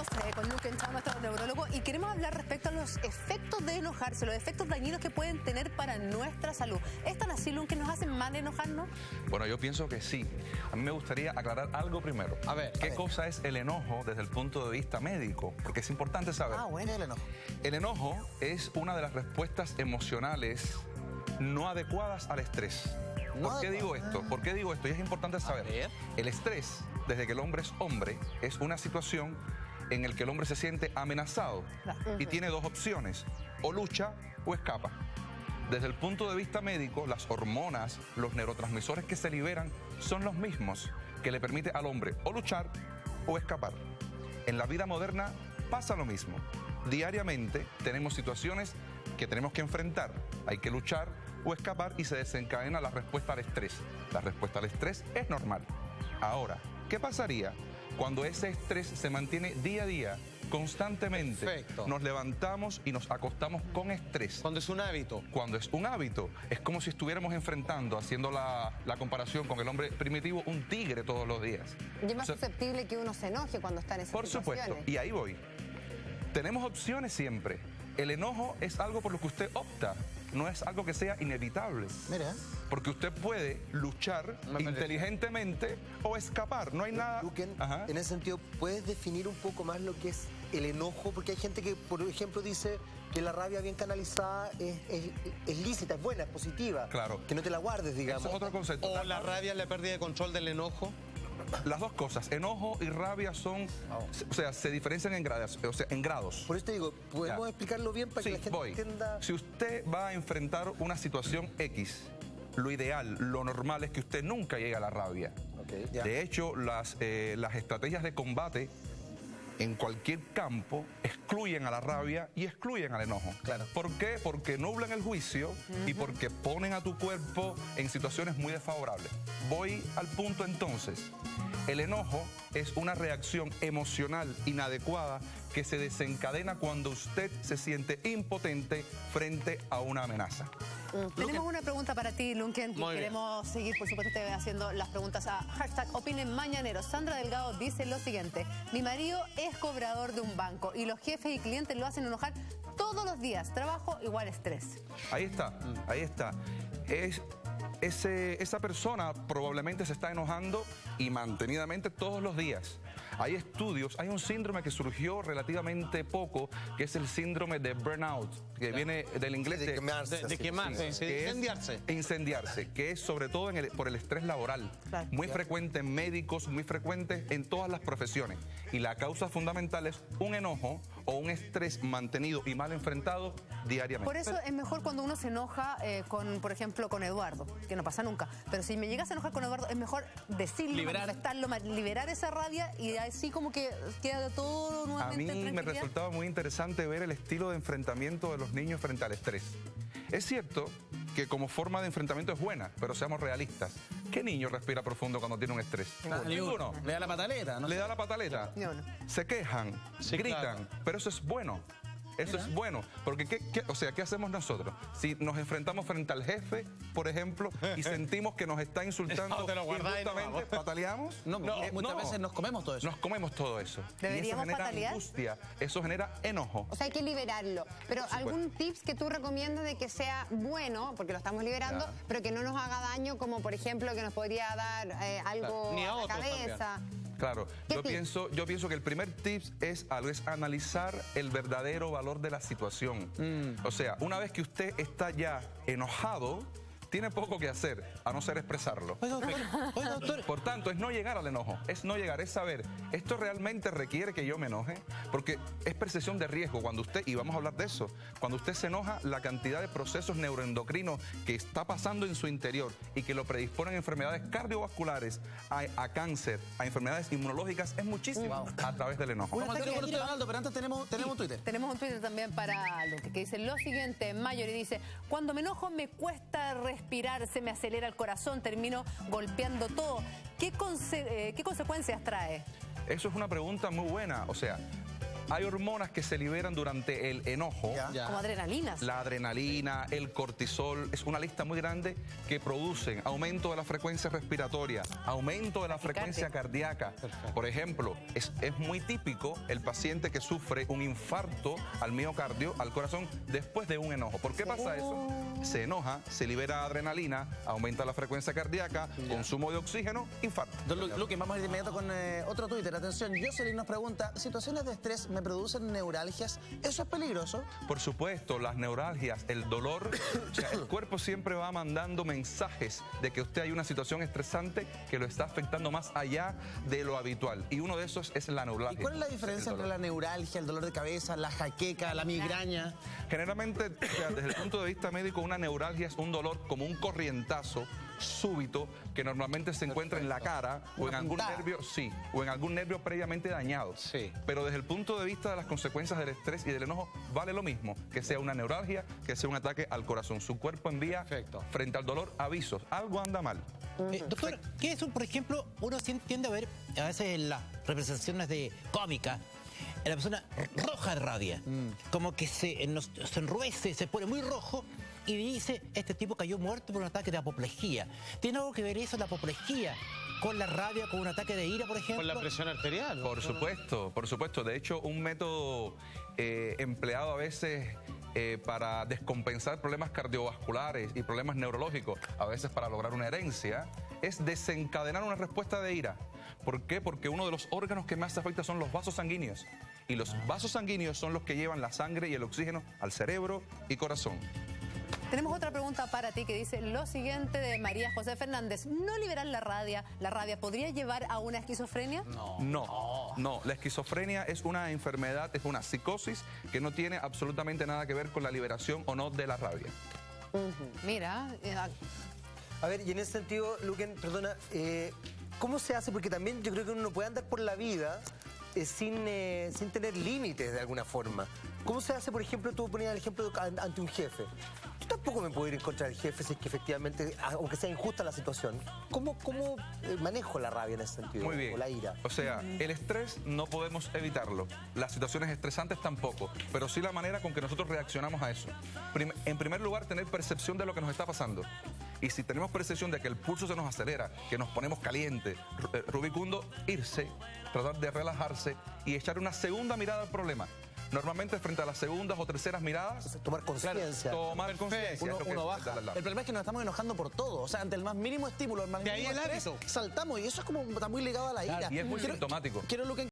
Seguimos con Luke Enchao, nuestro neurólogo, y queremos hablar respecto a los efectos de enojarse, los efectos dañinos que pueden tener para nuestra salud. ¿Es tan así, Luke, que nos hacen mal enojarnos? Bueno, yo pienso que sí. A mí me gustaría aclarar algo primero. ¿Qué cosa es el enojo desde el punto de vista médico? Porque es importante saber. Bueno, el enojo. El enojo es una de las respuestas emocionales no adecuadas al estrés. ¿Por qué digo esto? ¿Por qué digo esto? Y es importante saber. El estrés, desde que el hombre es hombre, es una situación en la que el hombre se siente amenazado y tiene dos opciones: o lucha o escapa. Desde el punto de vista médico, las hormonas, los neurotransmisores que se liberan son los mismos que le permite al hombre o luchar o escapar. En la vida moderna pasa lo mismo. Diariamente tenemos situaciones que tenemos que enfrentar. Hay que luchar o escapar y se desencadena la respuesta al estrés. La respuesta al estrés es normal. Ahora, ¿qué pasaría cuando ese estrés se mantiene día a día, constantemente? Perfecto. Nos levantamos y nos acostamos con estrés. Cuando es un hábito. Cuando es un hábito, es como si estuviéramos enfrentando, haciendo la comparación con el hombre primitivo, un tigre todos los días. Y es más susceptible que uno se enoje cuando está en esas situaciones. Por supuesto, y ahí voy. Tenemos opciones siempre. El enojo es algo por lo que usted opta, no es algo que sea inevitable. Mira. Porque usted puede luchar inteligentemente o escapar, no hay nada... Luquen, en ese sentido, ¿puedes definir un poco más lo que es el enojo? Porque hay gente que, por ejemplo, dice que la rabia bien canalizada es lícita, es buena, es positiva. Claro. Que no te la guardes, digamos. Eso es otro concepto. O la rabia es la pérdida de control del enojo. Las dos cosas, enojo y rabia son, o sea, se diferencian en grados, o sea, en grados. Por eso te digo, ¿podemos explicarlo bien para que la gente entienda? Si usted va a enfrentar una situación X, lo ideal, lo normal es que usted nunca llegue a la rabia. De hecho, las estrategias de combate en cualquier campo excluyen a la rabia y excluyen al enojo. Claro. ¿Por qué? Porque nublan el juicio y porque ponen a tu cuerpo en situaciones muy desfavorables. Voy al punto entonces. El enojo es una reacción emocional inadecuada que se desencadena cuando usted se siente impotente frente a una amenaza. Tenemos una pregunta para ti, Lunken, y queremos seguir, por supuesto, haciendo las preguntas a #Opinen Mañanero. Sandra Delgado dice lo siguiente: mi marido es cobrador de un banco y los jefes y clientes lo hacen enojar todos los días. Trabajo igual estrés. Ahí está, ahí está. Esa persona probablemente se está enojando y mantenidamente todos los días. Hay estudios, hay un síndrome que surgió relativamente poco, que es el síndrome de burnout, que viene del inglés de incendiarse. Incendiarse, que es sobre todo por el estrés laboral. Muy frecuente en médicos, muy frecuente en todas las profesiones. Y la causa fundamental es un enojo o un estrés mantenido y mal enfrentado diariamente. Por eso es mejor cuando uno se enoja por ejemplo, con Eduardo, que no pasa nunca. Pero si me llegas a enojar con Eduardo, es mejor decirlo, manifestarlo, liberar esa rabia y así como que queda todo nuevamente en tranquilidad. A mí me resultaba muy interesante ver el estilo de enfrentamiento de los niños frente al estrés. Es cierto que como forma de enfrentamiento es buena, pero seamos realistas. ¿Qué niño respira profundo cuando tiene un estrés? Ninguno. Le da la pataleta, ¿no? Le da la pataleta. Se quejan, gritan, pero eso es bueno. Eso es bueno, porque ¿qué hacemos nosotros? Si nos enfrentamos frente al jefe, por ejemplo, y sentimos que nos está insultando injustamente, ¿pataleamos? Muchas veces nos comemos todo eso. Nos comemos todo eso. ¿Deberíamos y eso genera patalear? angustia, eso genera enojo. O sea, hay que liberarlo. Pero ¿algún tips que tú recomiendas de que sea bueno, porque lo estamos liberando, pero que no nos haga daño, como por ejemplo que nos podría dar algo a la cabeza? Claro, yo pienso que el primer tip es analizar el verdadero valor de la situación. O sea, una vez que usted está ya enojado, tiene poco que hacer, a no ser expresarlo. Oiga, doctor. Por tanto, es no llegar al enojo, es saber, ¿esto realmente requiere que yo me enoje? Porque es percepción de riesgo cuando usted, y vamos a hablar de eso, cuando usted se enoja, la cantidad de procesos neuroendocrinos que está pasando en su interior y que lo predisponen a enfermedades cardiovasculares, a cáncer, a enfermedades inmunológicas, es muchísimo a través del enojo. Vamos al tiro, Donaldo, pero antes tenemos un Twitter. Tenemos un Twitter también para Luque, que dice lo siguiente: Mayori dice, cuando me enojo me cuesta respirar, se me acelera el corazón, termino golpeando todo. ¿Qué consecuencias trae? Eso es una pregunta muy buena. O sea, Hay hormonas que se liberan durante el enojo. Como adrenalinas. La adrenalina, el cortisol, es una lista muy grande que producen aumento de la frecuencia respiratoria, aumento de la frecuencia cardíaca. Perfecto. Por ejemplo, es muy típico el paciente que sufre un infarto al miocardio, al corazón, después de un enojo. ¿Por qué pasa eso? Se enoja, se libera adrenalina, aumenta la frecuencia cardíaca, consumo de oxígeno, infarto. Don Luque, vamos a ir de inmediato con otro Twitter. Atención, Jocelyn nos pregunta, ¿situaciones de estrés me producen neuralgias? ¿Eso es peligroso? Por supuesto, las neuralgias, el dolor, o sea, el cuerpo siempre va mandando mensajes de que usted hay una situación estresante que lo está afectando más allá de lo habitual. Y uno de esos es la neuralgia. ¿Y cuál es la diferencia entre la neuralgia, el dolor de cabeza, la jaqueca, la migraña? Generalmente, o sea, desde el punto de vista médico, una neuralgia es un dolor como un corrientazo súbito que normalmente se encuentra en la cara o en algún nervio, o en algún nervio previamente dañado. Sí. Pero desde el punto de vista de las consecuencias del estrés y del enojo, vale lo mismo, que sea una neuralgia, que sea un ataque al corazón. Su cuerpo envía frente al dolor avisos, algo anda mal. Doctor, ¿qué es, por ejemplo, uno tiende a ver a veces en las representaciones de cómica, la persona roja de rabia, como que se enruece, se pone muy rojo y dice, este tipo cayó muerto por un ataque de apoplejía. ¿Tiene algo que ver eso, la apoplejía, con la rabia, con un ataque de ira, por ejemplo? Con la presión arterial. Por supuesto, por supuesto. De hecho, un método empleado a veces para descompensar problemas cardiovasculares y problemas neurológicos, a veces para lograr una herencia, es desencadenar una respuesta de ira. ¿Por qué? Porque uno de los órganos que más se afecta son los vasos sanguíneos. Y los vasos sanguíneos son los que llevan la sangre y el oxígeno al cerebro y corazón. Tenemos otra pregunta para ti que dice lo siguiente de María José Fernández. ¿No liberar la rabia podría llevar a una esquizofrenia? No. La esquizofrenia es una enfermedad, es una psicosis que no tiene absolutamente nada que ver con la liberación o no de la rabia. Mira. A ver, y en ese sentido, Luquen, perdona, ¿cómo se hace? Porque también yo creo que uno no puede andar por la vida sin tener límites de alguna forma. ¿Cómo se hace, por ejemplo, tú ponías el ejemplo ante un jefe? Yo tampoco me puedo ir en contra del jefe si es que efectivamente, aunque sea injusta la situación. ¿Cómo manejo la rabia en ese sentido? Muy bien. O la ira. O sea, el estrés no podemos evitarlo. Las situaciones estresantes tampoco. Pero sí la manera con que nosotros reaccionamos a eso. En primer lugar, tener percepción de lo que nos está pasando. Y si tenemos percepción de que el pulso se nos acelera, que nos ponemos calientes, rubicundo, irse, tratar de relajarse y echar una segunda mirada al problema. Normalmente frente a las segundas o terceras miradas... Tomar conciencia. Tomar conciencia. Uno baja. El problema es que nos estamos enojando por todo. O sea, ante el más mínimo estímulo, el más mínimo estrés, saltamos. Y eso es como está muy ligado a la ira. Y es muy sintomático. Quiero, Luquen,